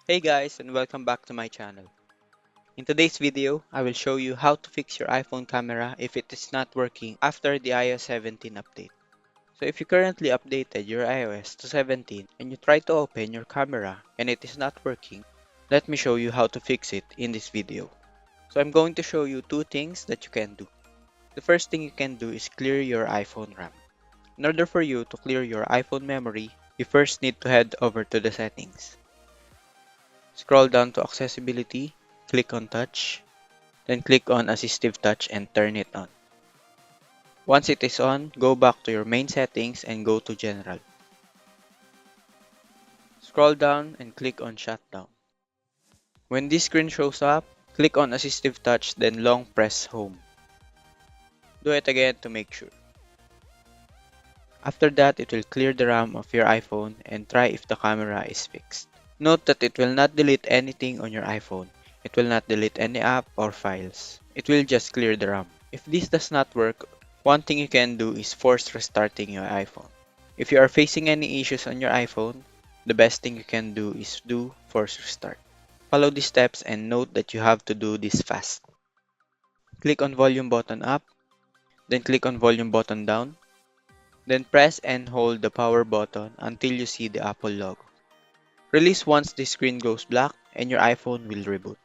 Hey guys, and welcome back to my channel. In today's video, I will show you how to fix your iPhone camera if it is not working after the iOS 17 update. So if you currently updated your iOS to 17 and you try to open your camera and it is not working, let me show you how to fix it in this video. So I'm going to show you two things that you can do. The first thing you can do is clear your iPhone RAM. In order for you to clear your iPhone memory, you first need to head over to the settings. Scroll down to accessibility, click on touch, then click on assistive touch and turn it on. Once it is on, go back to your main settings and go to general. Scroll down and click on shutdown. When this screen shows up, click on assistive touch then long press home. Do it again to make sure. After that, it will clear the RAM of your iPhone and try if the camera is fixed. Note that it will not delete anything on your iPhone. It will not delete any app or files. It will just clear the RAM. If this does not work, one thing you can do is force restarting your iPhone. If you are facing any issues on your iPhone, the best thing you can do is do force restart. Follow these steps and note that you have to do this fast. Click on volume button up, then click on volume button down, then press and hold the power button until you see the Apple logo. Release once the screen goes black and your iPhone will reboot.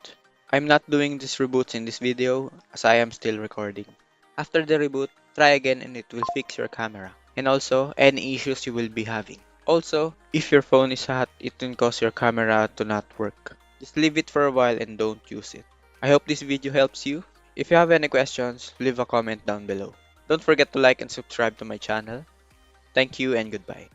I'm not doing these reboots in this video as I am still recording. After the reboot, try again and it will fix your camera and also any issues you will be having. Also, if your phone is hot, it can cause your camera to not work. Just leave it for a while and don't use it. I hope this video helps you. If you have any questions, leave a comment down below. Don't forget to like and subscribe to my channel. Thank you and goodbye.